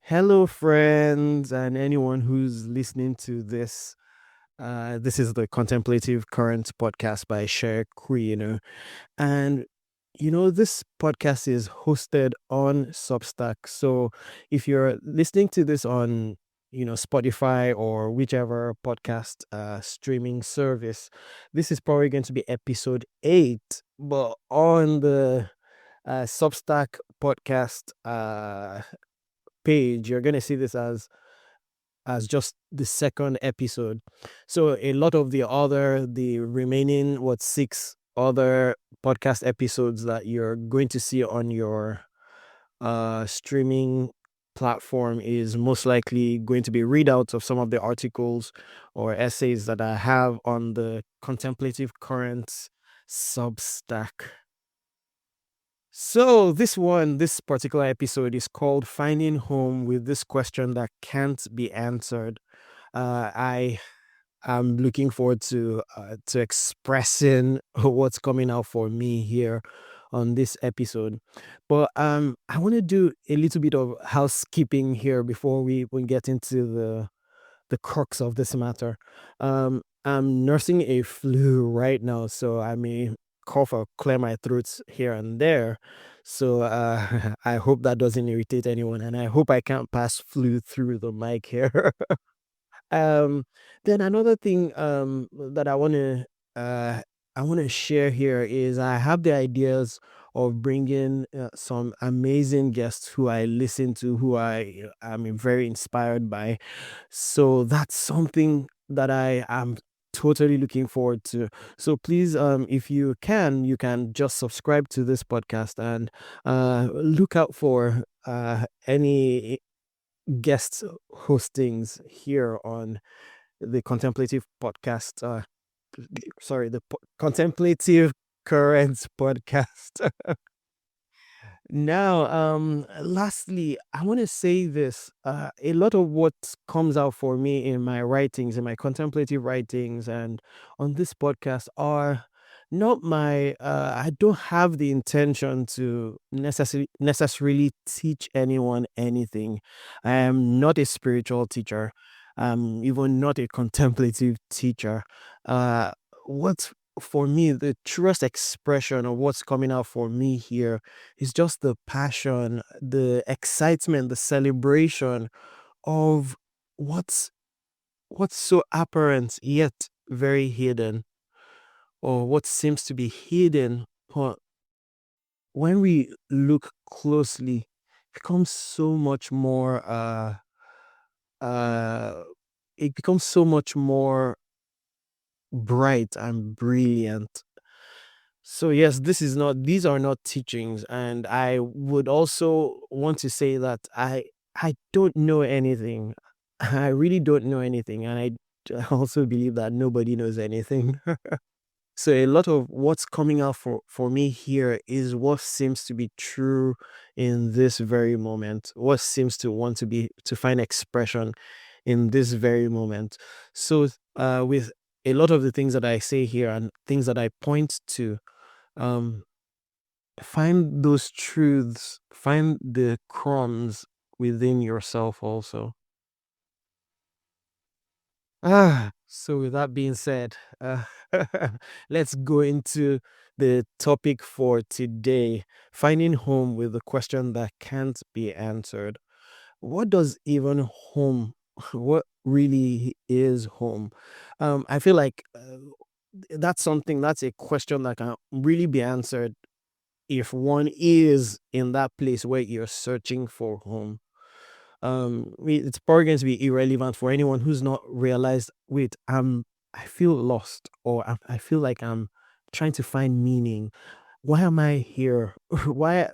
Hello, friends, and anyone who's listening to this. This is the Contemplative Current podcast by Cher Queen. And, this podcast is hosted on Substack. So if you're listening to this on, Spotify or whichever podcast streaming service, this is probably going to be episode 8. But on the Substack podcast page, you're going to see this as just the second episode. So a lot of the remaining, 6 other podcast episodes that you're going to see on your streaming platform is most likely going to be readouts of some of the articles or essays that I have on the Contemplative Currents Substack. So this particular episode is called Finding Home with this question that can't be answered. I am looking forward to expressing what's coming out for me here on this episode. But I want to do a little bit of housekeeping here before we get into the crux of this matter. I'm nursing a flu right now, so I may cough or clear my throat here and there. So I hope that doesn't irritate anyone, and I hope I can't pass flu through the mic here. Um, then another thing that uh I want to share here is I have the ideas of bringing some amazing guests who I listen to, who I am very inspired by. So that's something that I am totally looking forward to. So please, if you can just subscribe to this podcast and look out for any guest hostings here on the contemplative podcast. Sorry, the contemplative currents podcast. Now, lastly, I want to say this. A lot of what comes out for me in my writings, in my contemplative writings, and on this podcast are not I don't have the intention to necessarily teach anyone anything. I am not a spiritual teacher. I'm even not a contemplative teacher. Uh, what's for me, the truest expression of what's coming out for me here is just the passion, the excitement, the celebration of what's what's so apparent yet very hidden, or what seems to be hidden. But when we look closely, it becomes so much more. Uh, it becomes so much more bright and brilliant. So yes, these are not teachings, and I would also want to say that I don't know anything. I really don't know anything, and I also believe that nobody knows anything. So a lot of what's coming out for me here is what seems to be true in this very moment, what seems to want to find expression in this very moment. So with a lot of the things that I say here and things that I point to, um find those truths, find the crumbs within yourself also. So with that being said, let's go into the topic for today, finding home with the question that can't be answered. What does even home, what really is home? I feel like that's a question that can really be answered if one is in that place where you're searching for home. It's probably going to be irrelevant for anyone who's not realized, wait, I feel lost, or I feel like I'm trying to find meaning. Why am I here? Why,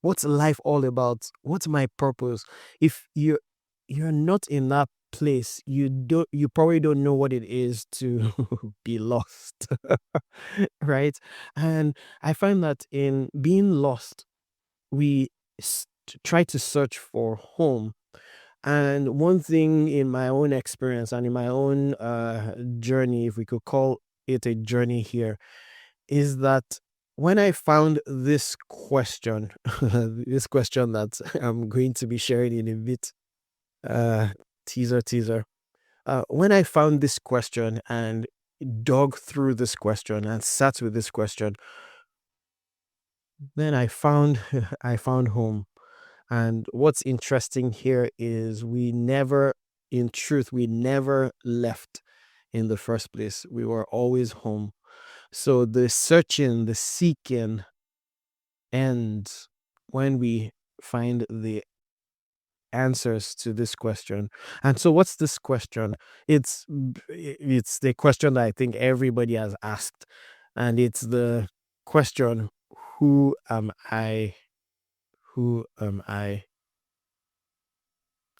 what's life all about? What's my purpose? If you're not in that place, you probably don't know what it is to be lost. Right? And I find that in being lost, we try to search for home. And one thing in my own experience and in my own journey, if we could call it a journey here, is that when I found this question, this question that I'm going to be sharing in a bit, uh, teaser. When I found this question and dug through this question and sat with this question, then I found I found home. And what's interesting here is in truth, we never left in the first place. We were always home. So the searching, the seeking ends when we find the answers to this question. And so what's this question? It's the question that I think everybody has asked. And it's the question, who am I? Who am I?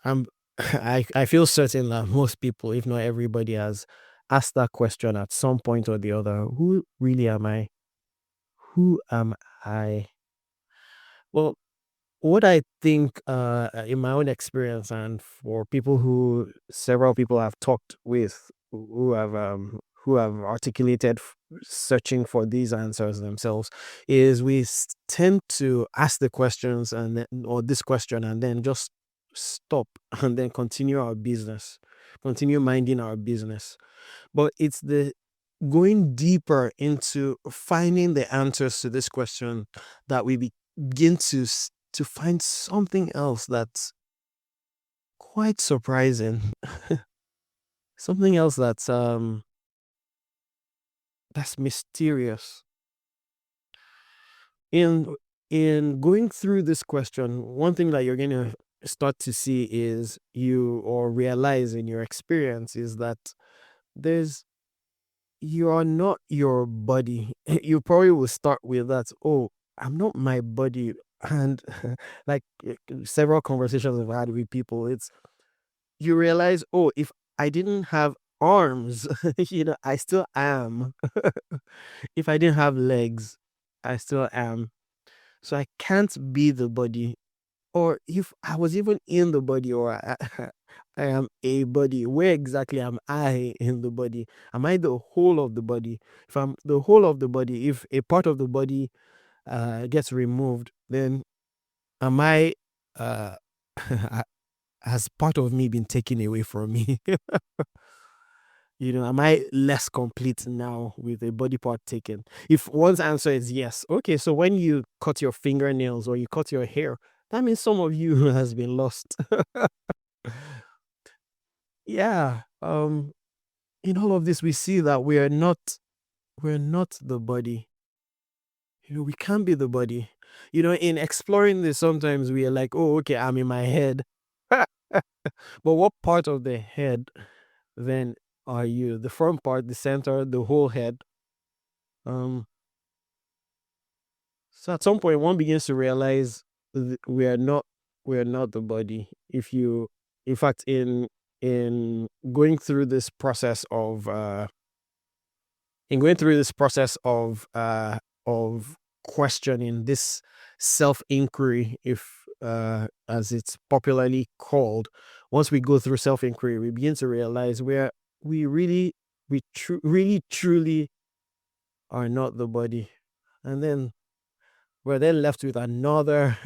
I'm I feel certain that most people, if not everybody, has asked that question at some point or the other. Who really am I? Who am I? Well, what I think, in my own experience, and for people who several people I've talked with who have articulated searching for these answers themselves, is we tend to ask the questions and then, or this question, and then just stop and then continue our business, continue minding our business. But it's the going deeper into finding the answers to this question that we begin to find something else that's quite surprising. Something else that's mysterious. In going through this question, one thing that you're going to start to see is you or realize in your experience is that there's you are not your body. You probably will start with that. Oh, I'm not my body. And like several conversations I've had with people, it's you realize, oh, if I didn't have arms, I still am. If I didn't have legs, I still am. So I can't be the body. Or if I was even in the body, or I am a body, where exactly am I in the body? Am I the whole of the body? If I'm the whole of the body, if a part of the body gets removed, then am I, uh, has part of me been taken away from me? Am I less complete now with a body part taken? If one's answer is yes, okay, so when you cut your fingernails or you cut your hair, that means some of you has been lost. Yeah. In all of this, we see that we're not the body. We can't be the body. In exploring this, sometimes we are like, oh, okay, I'm in my head. But what part of the head then are you? The front part, the center, the whole head? Um, so at some point one begins to realize we are not the body. If you in fact in going through this process of of questioning this self-inquiry, if as it's popularly called, once we go through self-inquiry, we begin to realize we really really truly are not the body. And then we're then left with another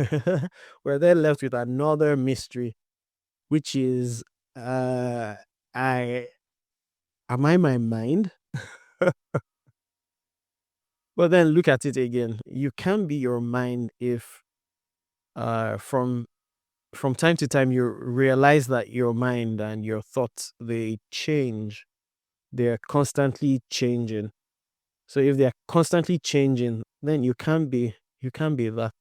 we're then left with another mystery, which is, I am I my mind? But then look at it again. You can be your mind if from time to time you realize that your mind and your thoughts, they change. They're constantly changing. So if they're constantly changing, then you can be that.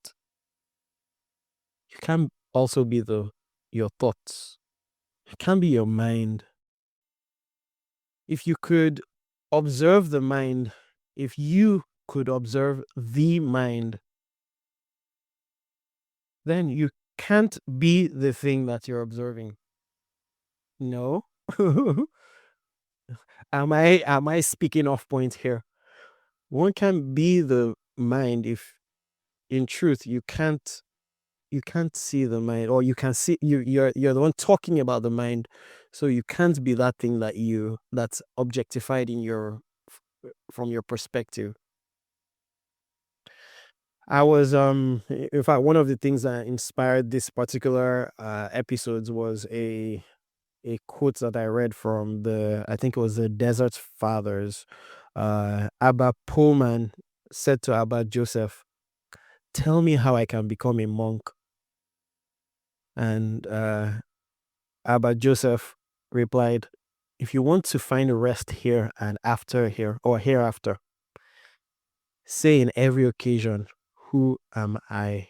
You can also be your thoughts. You can be your mind. If you could observe the mind, if you could observe the mind, then you can't be the thing that you're observing. No. Am I speaking off point here? One can be the mind if in truth you can't see the mind, or you can see you're the one talking about the mind, so you can't be that thing that's objectified in your from your perspective. I was in fact, one of the things that inspired this particular episodes was a quote that I read from I think it was the Desert Fathers. Abba Poemen said to Abba Joseph, "Tell me how I can become a monk." And Abba Joseph replied, "If you want to find rest here and after here or hereafter, say in every occasion, 'Who am I?'"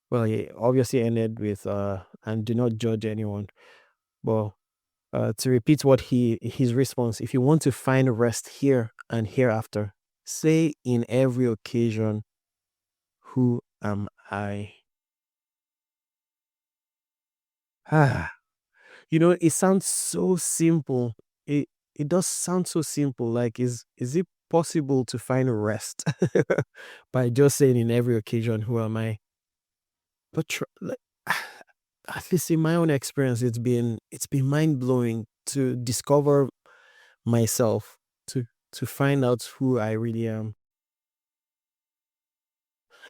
Well, he obviously ended with "and do not judge anyone." Well, to repeat what his response, if you want to find rest here and hereafter, say in every occasion, "Who am I?" Ah, it sounds so simple. It does sound so simple. Like, is it possible to find rest by just saying in every occasion, "Who am I?" But like, at least in my own experience, it's been mind blowing to discover myself, to find out who I really am.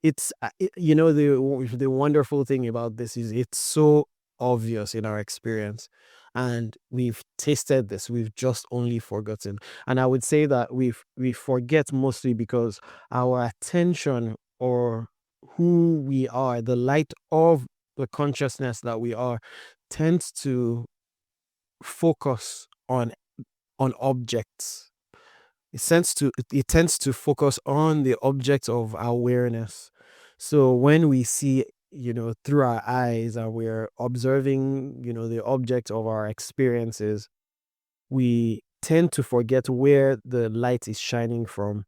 The wonderful thing about this is it's so obvious in our experience, and we've tasted this, we've just only forgotten. And I would say that we forget mostly because our attention, or who we are, the light of the consciousness that we are, tends to focus on objects. It tends to focus on the object of awareness. So when we see, through our eyes, and we're observing, the object of our experiences, we tend to forget where the light is shining from.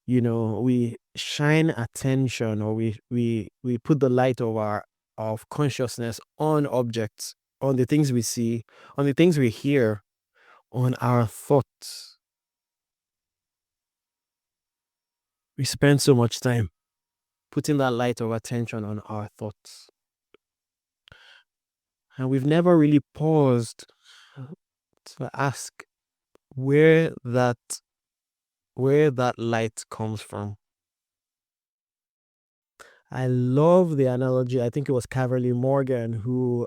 We shine attention, or we put the light of consciousness on objects, on the things we see, on the things we hear, on our thoughts. We spend so much time putting that light of attention on our thoughts. And we've never really paused to ask where that light comes from. I love the analogy. I think it was Caverly Morgan who,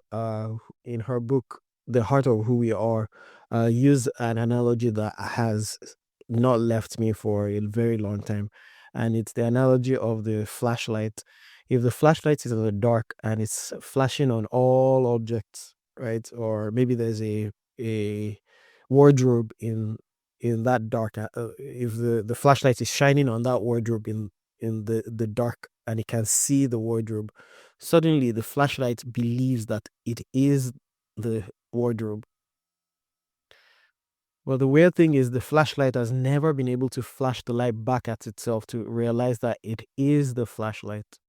in her book, The Heart of Who We Are, used an analogy that has not left me for a very long time. And it's the analogy of the flashlight. If the flashlight is in the dark and it's flashing on all objects, right? Or maybe there's a wardrobe in that dark. If the flashlight is shining on that wardrobe in the dark, and it can see the wardrobe, suddenly the flashlight believes that it is the wardrobe. Well, the weird thing is the flashlight has never been able to flash the light back at itself to realize that it is the flashlight.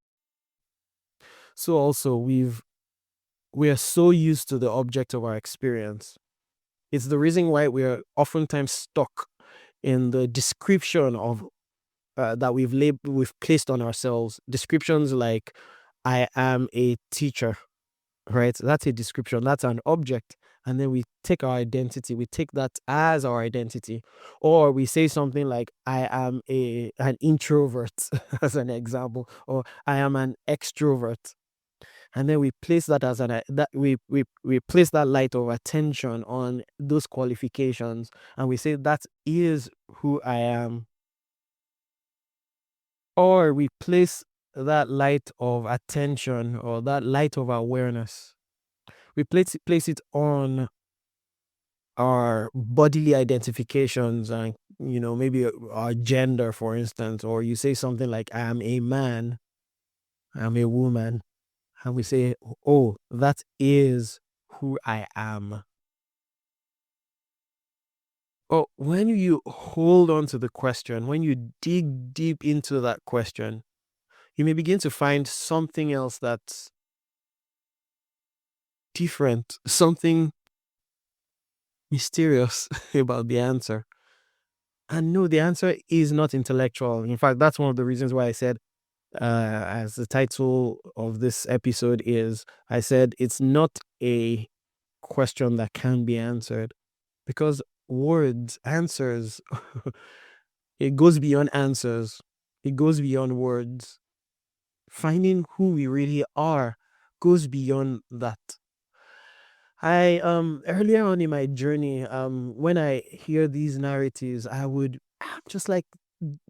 So also we are so used to the object of our experience. It's the reason why we are oftentimes stuck in the description of that we've placed on ourselves. Descriptions like, "I am a teacher," right? That's a description. That's an object. And then we take our identity. We take that as our identity. Or we say something like, "I am an introvert," as an example, or "I am an extrovert." And then we place that as we place that light of attention on those qualifications, and we say that is who I am. Or we place that light of attention, or that light of awareness, we place it on our bodily identifications, and maybe our gender, for instance. Or you say something like, "I am a man, I'm a woman," and we say, "Oh, that is who I am." Oh, when you hold on to the question, when you dig deep into that question, you may begin to find something else that's different, something mysterious about the answer. And no, the answer is not intellectual. In fact, that's one of the reasons why I said, as the title of this episode is, I said it's not a question that can be answered, because answers, it goes beyond answers. It goes beyond words. Finding who we really are goes beyond that. I earlier on in my journey, when I hear these narratives, I'm just like,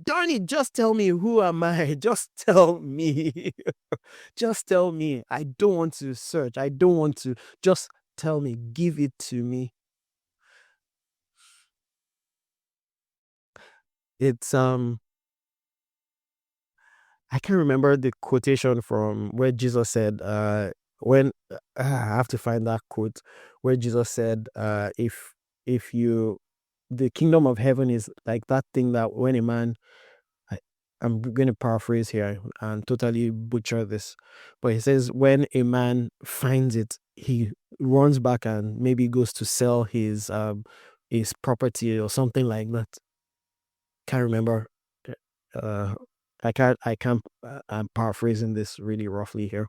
darn it, just tell me, who am I? Just tell me. Just tell me. I don't want to search. I don't want to. Just tell me. Give it to me. It's I can remember the quotation from where Jesus said, when I have to find that quote where Jesus said, if you the kingdom of heaven is like that thing that when a man, I, I'm going to paraphrase here and totally butcher this, but he says when a man finds it, he runs back and maybe goes to sell his property or something like that. Can't remember. Uh, I can't. I'm paraphrasing this really roughly here,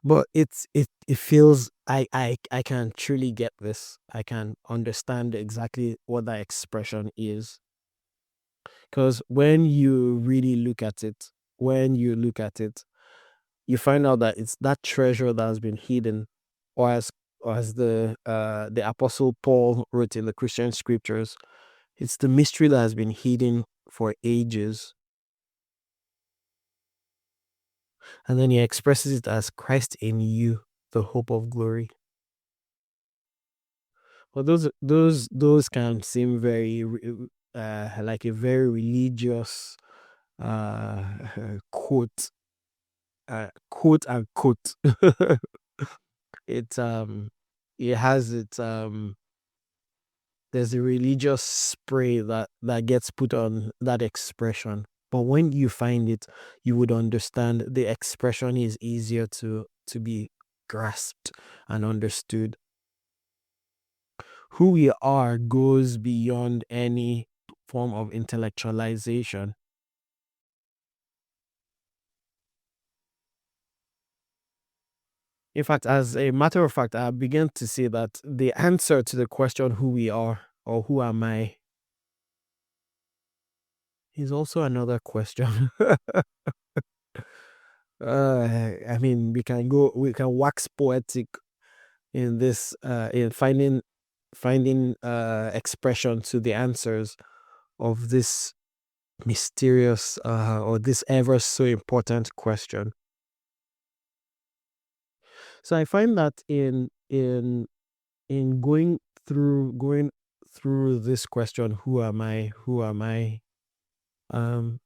but it feels I can truly get this. I can understand exactly what that expression is, because when you really look at it, when you look at it, you find out that it's that treasure that has been hidden, or as the apostle Paul wrote in the Christian scriptures, it's the mystery that has been hidden for ages. And then he expresses it as Christ in you, the hope of glory. Well, those can seem very like a very religious uh quote, quote unquote. it it has its there's a religious spray that gets put on that expression. But when you find it, you would understand the expression is easier to be grasped and understood. Who we are goes beyond any form of intellectualization. In fact, as a matter of fact, I begin to see that the answer to the question who we are or who am I is also another question. I mean, we can wax poetic in this, in finding expression to the answers of this mysterious, or this ever so important question. So I find that in going through this question, who am I, um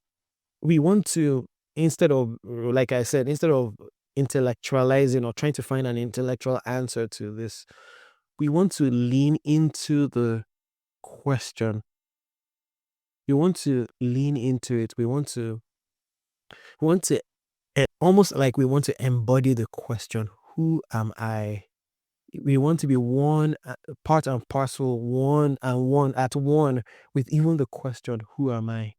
we want to, instead of, like I said, instead of intellectualizing or trying to find an intellectual answer to this, we want to lean into the question. We want to lean into it. We want to almost like we want to embody the question, who am I? We want to be one, part and parcel, one and one at one with even the question, who am I?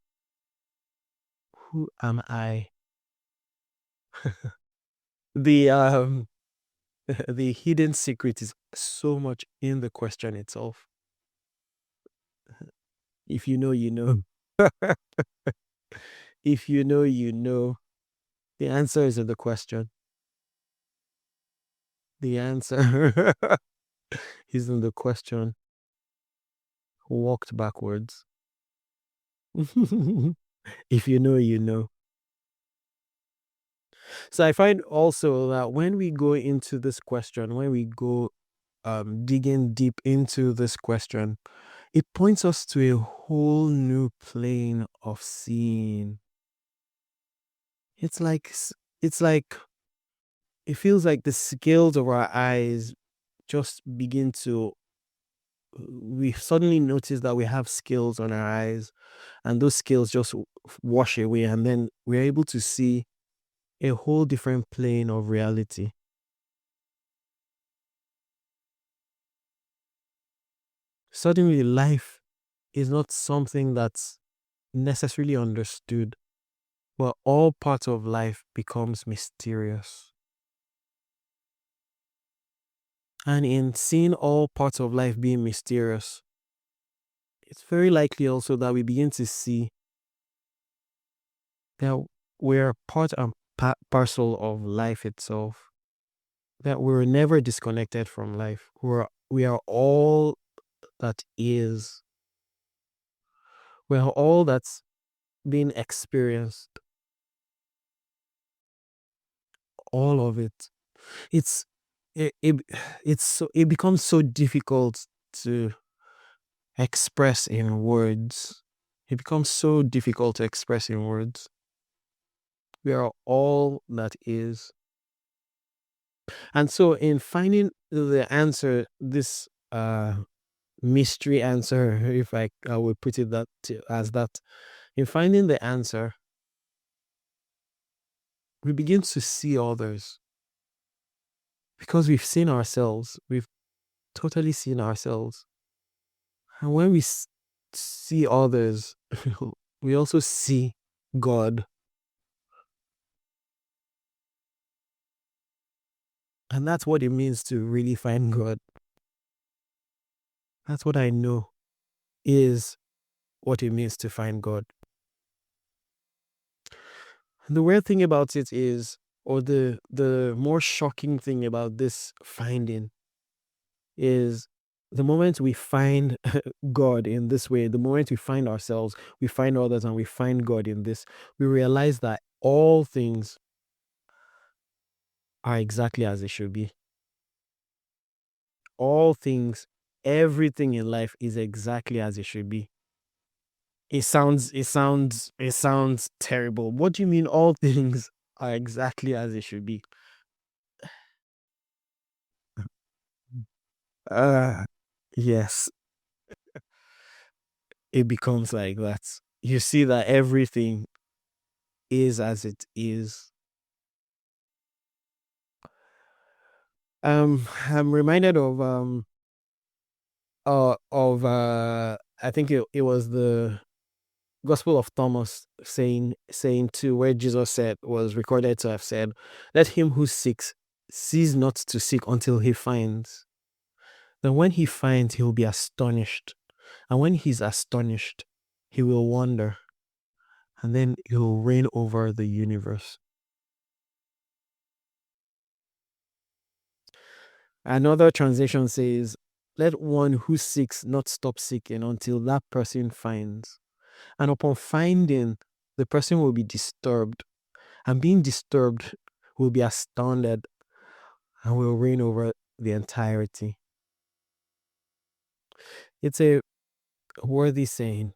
Who am I? The the hidden secret is so much in the question itself. If you know, you know. If you know, you know. The answer is in the question. The answer is in the question. Walked backwards. If you know, you know. So I find also that when we go into this question, when we go digging deep into this question, it points us to a whole new plane of seeing. It's like it's like it feels like the scales of our eyes just begin to, we suddenly notice that we have scales on our eyes, and those scales just wash away, and then we're able to see a whole different plane of reality. Suddenly life is not something that's necessarily understood, but all parts of life becomes mysterious. And in seeing all parts of life being mysterious, it's very likely also that we begin to see that we're part and parcel of life itself, that we're never disconnected from life. We are all that is. We are all that's being experienced. All of it. It's it, it it's so it becomes so difficult to express in words. It becomes so difficult to express in words. We are all that is. And so in finding the answer, this mystery answer, if I would put it as that, in finding the answer, we begin to see others because we've seen ourselves. We've totally seen ourselves. And when we see others, we also see God. And that's what it means to really find God. That's what I know is what it means to find God. And the weird thing about it is, or the more shocking thing about this finding is the moment we find God in this way, the moment we find ourselves, we find others, and we find God in this, we realize that all things are exactly as they should be. All things, everything in life is exactly as it should be. It sounds terrible. What do you mean all things are exactly as they should be? Uh yes, it becomes like that. You see that everything is as it is. I'm reminded of I think it was the Gospel of Thomas saying too, where Jesus said, was recorded to have said, let him who seeks cease not to seek until he finds. Then when he finds, he'll be astonished. And when he's astonished, he will wonder. And then he'll reign over the universe. Another translation says, let one who seeks not stop seeking until that person finds. And upon finding, the person will be disturbed. And being disturbed will be astounded and will reign over the entirety. It's a worthy saying,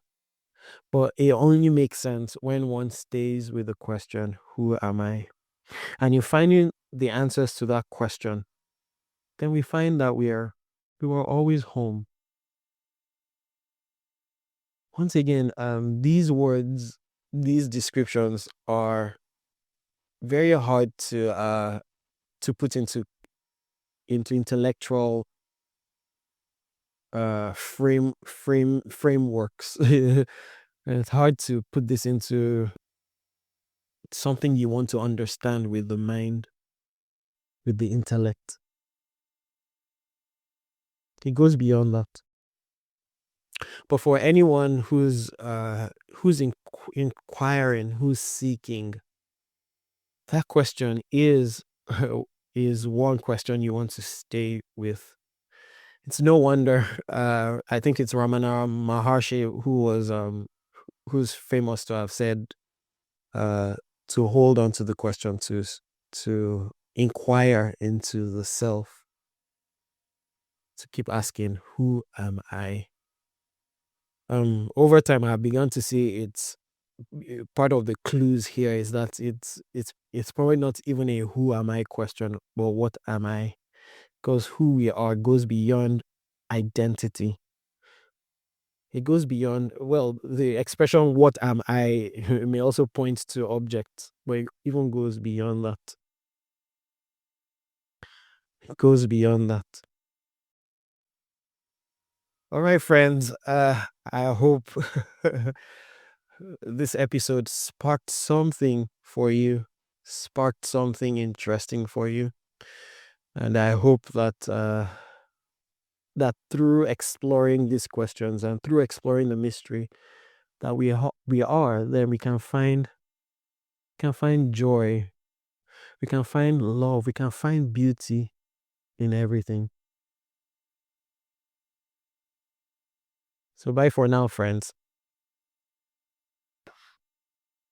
but it only makes sense when one stays with the question, who am I? And you're finding the answers to that question, then we find that we were always home. Once again, these words, these descriptions are very hard to put into intellectual frameworks. It's hard to put this into something you want to understand with the mind, with the intellect. It goes beyond that. But for anyone who's inquiring, who's seeking, that question is is one question you want to stay with. It's no wonder. I think it's Ramana Maharshi who's famous to have said to hold on to the question, to inquire into the self, to keep asking, who am I? Over time I've begun to see it's part of the clues here is that it's probably not even a who am I question, but what am I? Because who we are goes beyond identity. It goes beyond, well, the expression what am I may also point to objects, but it even goes beyond that. It goes beyond that. All right, friends. I hope this episode sparked something for you, sparked something interesting for you. And I hope that through exploring these questions and through exploring the mystery that we are, then we can find We can find joy. We can find love. We can find beauty in everything. So bye for now, friends.